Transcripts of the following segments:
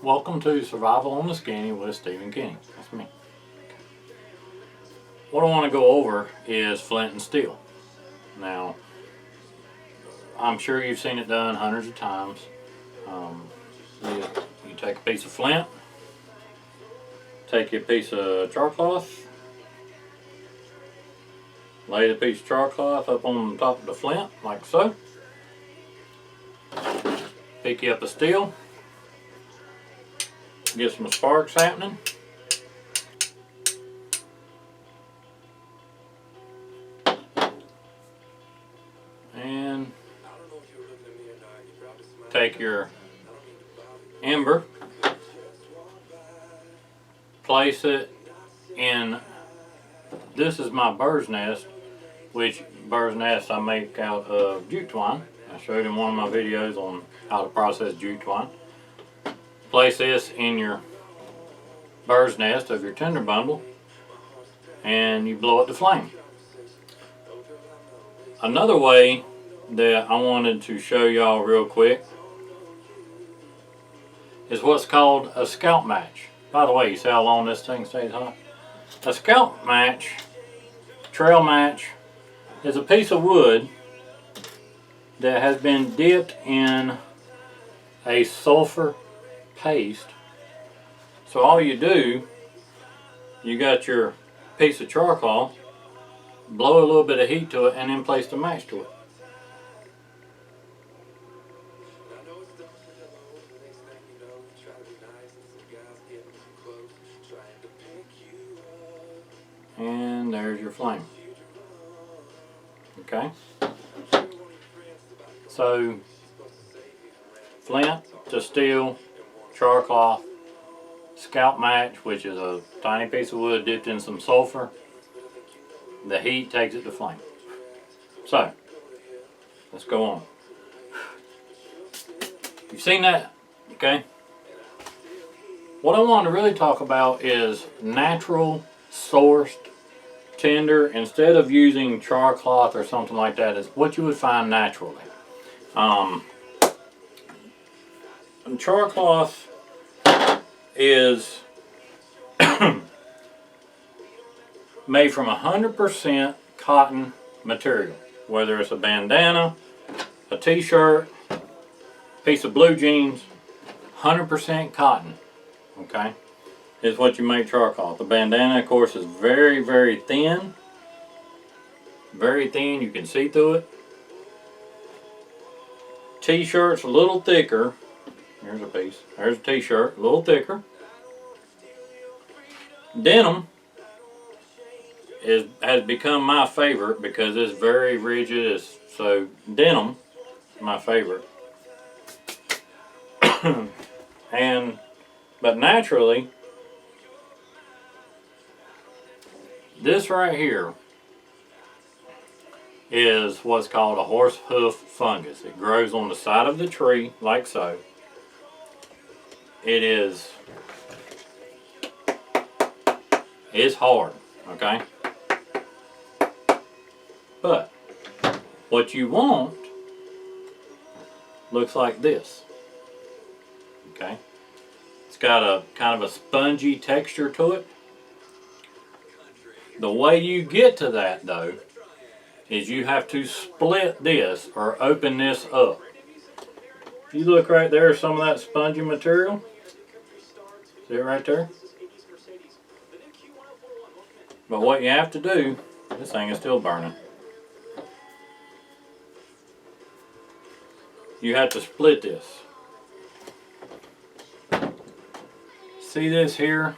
Welcome to Survival on the Skinny with Steve and Kenny. That's me. What I want to go over is Flint and Steel. Now, I'm sure you've seen it done hundreds of times. You take a piece of flint, take a piece of char cloth, lay the piece of char cloth up on top of the flint like so. Pick you up a steel, get some sparks happening. And take your ember, place it in, this is my bird's nest, which bird's nest I make out of jute twine. I showed in one of my videos on how to process jute twine. Place this in your bird's nest of your tinder bundle and you blow it to flame. Another way that I wanted to show y'all real quick is what's called a scalp match. By the way, you see how long this thing stays hot? A scalp match, trail match, is a piece of wood that has been dipped in a sulfur paste. So all you do, you got your piece of char cloth, blow a little bit of heat to it, and then place the match to it. And there's your flame. Okay? So, flint to steel, char cloth, scalp match, which is a tiny piece of wood dipped in some sulfur. The heat takes it to flame. So, let's go on. You've seen that, okay? What I want to really talk about is natural sourced tinder. Instead of using char cloth or something like that, is what you would find naturally. Char cloth is made from 100% cotton material, whether it's a bandana, a t-shirt, piece of blue jeans, 100% cotton, okay, is what you make char cloth. The bandana, of course, is very, very thin. Very thin, you can see through it. T-shirt's a little thicker. Here's a piece. There's a t-shirt, a little thicker. Denim has become my favorite because it's very rigid. So denim is my favorite. But naturally, this right here is what's called a horse hoof fungus. It grows on the side of the tree like so. It's hard, okay? But what you want looks like this, okay? It's got a kind of a spongy texture to it. The way you get to that though is you have to split this or open this up. If you look right there, some of that spongy material, see it right there? But what you have to do, this thing is still burning. You have to split this. See this here?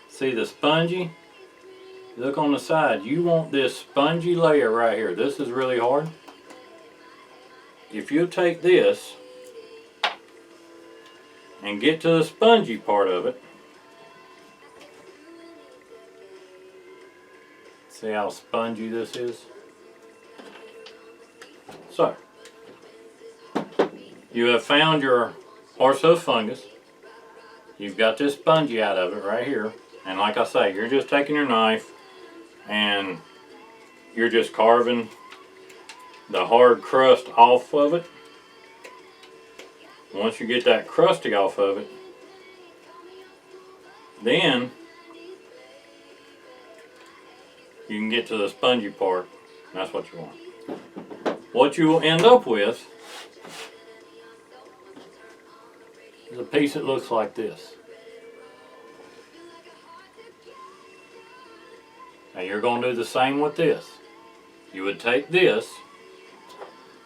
See the spongy? Look on the side. You want this spongy layer right here. This is really hard. If you take this and get to the spongy part of it, see how spongy this is? So, you have found your horsehoof fungus. You've got this spongy out of it right here. And like I say, you're just taking your knife and you're just carving the hard crust off of it. once you get that crusty off of it, then you can get to the spongy part. That's what you want. What you will end up with is a piece that looks like this. Now you're going to do the same with this. You would take this,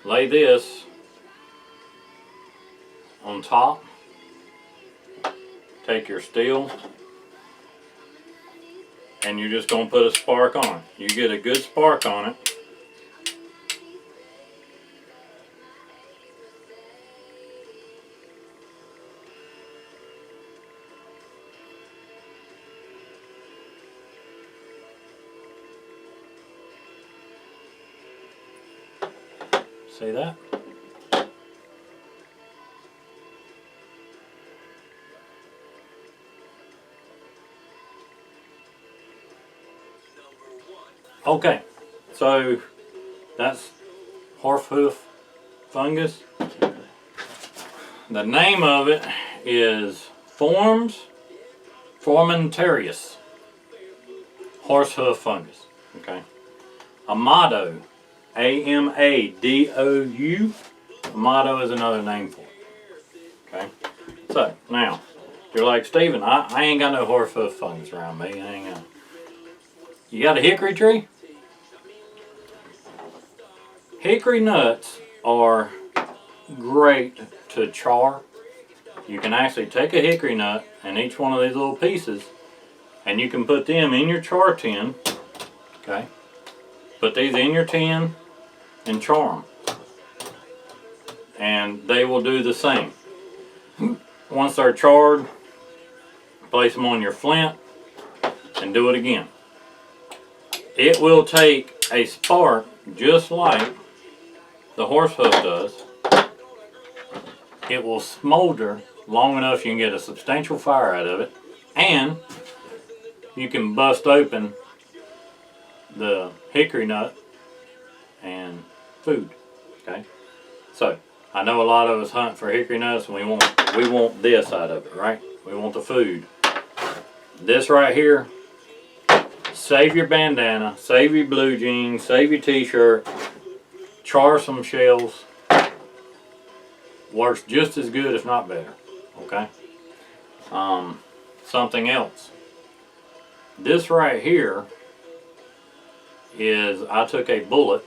lay this on top, take your steel, and you're just going to put a spark on it. You get a good spark on it. See that? Okay, so that's hoof fungus. The name of it is Formentarius horse hoof fungus. Okay, Amado, A-M-A-D-O-U. Amado is another name for it. Okay, so now you're like, Stephen, I ain't got no horse hoof fungus around me. I ain't got. You got a hickory tree? Hickory nuts are great to char. You can actually take a hickory nut and each one of these little pieces, and you can put them in your char tin. Okay, put these in your tin and char them, and they will do the same. Once they're charred, place them on your flint and do it again. It will take a spark just like the horse hoof does. It will smolder long enough you can get a substantial fire out of it, and you can bust open the hickory nut and food. Okay, so I know a lot of us hunt for hickory nuts, and we want this out of it, right? We want the food. This right here, save your bandana, save your blue jeans, save your t-shirt, char some shells. Works just as good, if not better. Okay. Something else. This right here is, I took a bullet,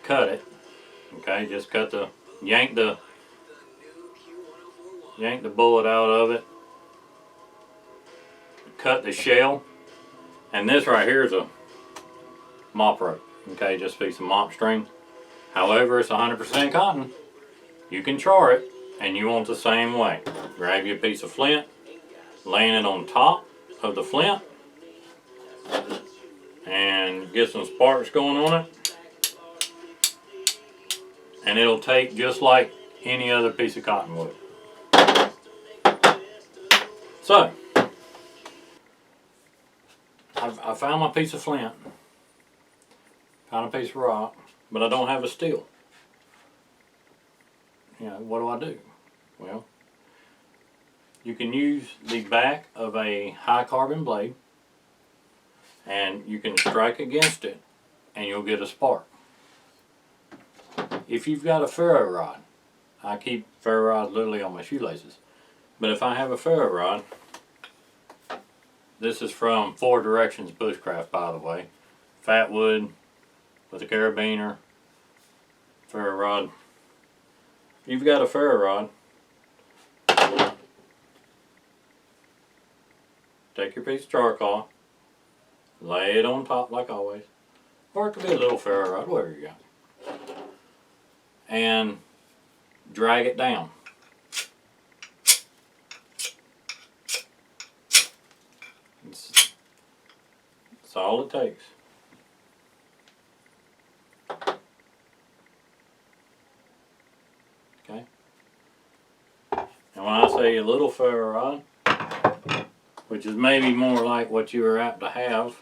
cut it. Okay, just yank the bullet out of it. Cut the shell, and this right here is a mop rope. Okay, just a piece of mop string. However, it's 100% cotton. You can char it, and you want the same way. Grab your piece of flint, laying it on top of the flint, and get some sparks going on it, and it'll take just like any other piece of cotton would. So I found my piece of flint, found a piece of rock, but I don't have a steel. You know, what do? Well, you can use the back of a high carbon blade, and you can strike against it and you'll get a spark. If you've got a ferro rod, I keep ferro rods literally on my shoelaces, but if I have a ferro rod, this is from 4 Directions Bushcraft, by the way. Fat wood with a carabiner, ferro rod. If you've got a ferro rod, take your piece of char cloth, lay it on top like always, or it could be a little ferro rod, whatever you got, and drag it down. That's all it takes. Okay. And when I say a little ferro rod, which is maybe more like what you are apt to have,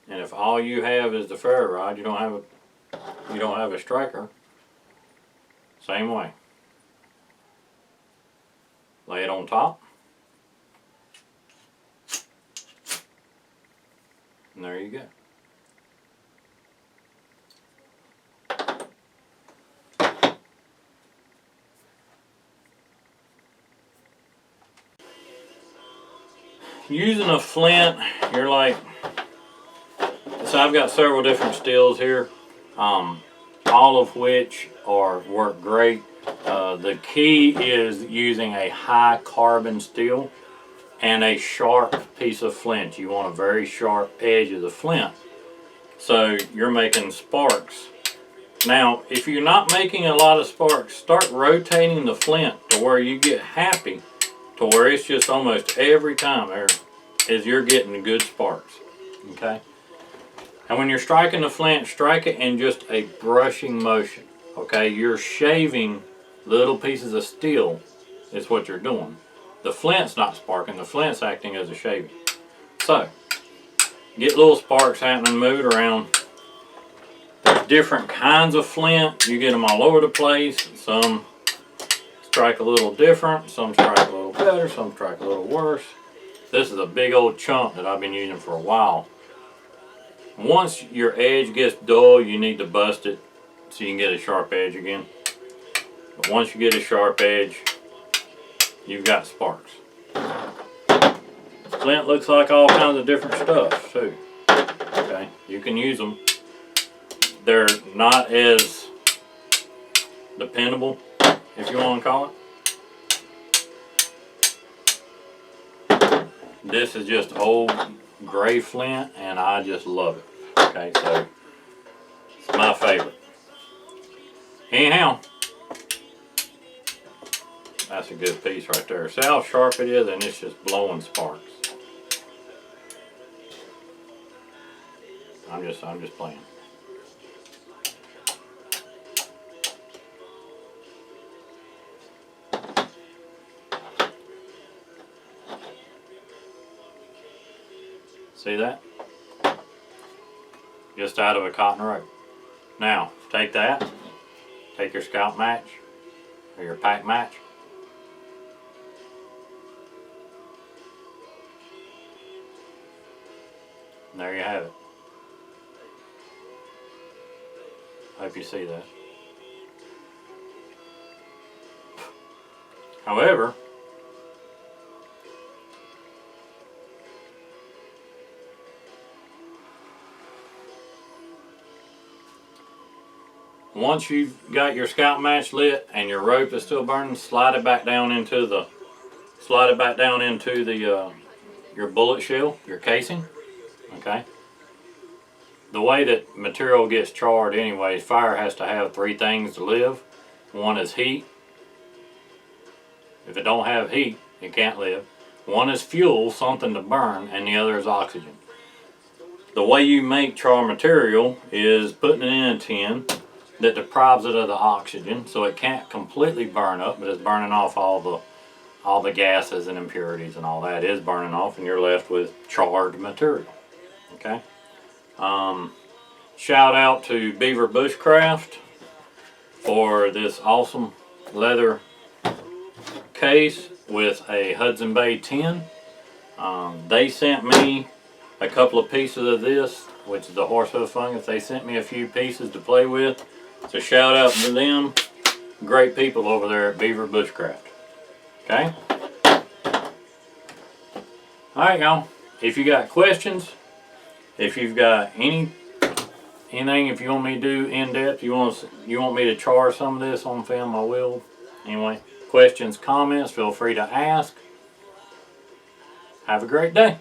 and if all you have is the ferro rod, you don't have a striker, Same way. Lay it on top. And there you go. Using a flint, you're like, so I've got several different steels here, all of which work great. The key is using a high carbon steel and a sharp piece of flint. You want a very sharp edge of the flint. So you're making sparks. Now, if you're not making a lot of sparks, start rotating the flint to where you get happy, to where it's just almost every time there is you're getting good sparks. Okay? And when you're striking the flint, strike it in just a brushing motion. Okay? You're shaving little pieces of steel is what you're doing. The flint's not sparking, the flint's acting as a shaving. So, get little sparks happening, move it around. There's different kinds of flint. You get them all over the place. Some strike a little different, some strike a little better, some strike a little worse. This is a big old chunk that I've been using for a while. Once your edge gets dull, you need to bust it so you can get a sharp edge again. But once you get a sharp edge, you've got sparks. Flint looks like all kinds of different stuff too. Okay, you can use them. They're not as dependable, if you want to call it. This is just old gray flint and I just love it. Okay, so it's my favorite. Anyhow, that's a good piece right there. See how sharp it is, and it's just blowing sparks. I'm just playing. See that? Just out of a cotton rope. Now, take that. Take your scalp match or your pack match. And there you have it. Hope you see that. However, once you've got your scalp match lit and your rope is still burning, slide it back down into the your bullet shell, your casing. Okay. The way that material gets charred anyway, fire has to have three things to live. One is heat. If it don't have heat, it can't live. One is fuel, something to burn, and the other is oxygen. The way you make char material is putting it in a tin that deprives it of the oxygen, so it can't completely burn up, but it's burning off all the gases and impurities and all that is burning off, and you're left with charred material. Okay. Shout out to Beaver Bushcraft for this awesome leather case with a Hudson Bay tin. They sent me a couple of pieces of this, which is the horse hoof fungus. They sent me a few pieces to play with. So shout out to them. Great people over there at Beaver Bushcraft. Okay? Alright y'all. If you got questions, if you've got anything, if you want me to do in depth, you want me to char some of this on film, I will. Anyway, questions, comments, feel free to ask. Have a great day.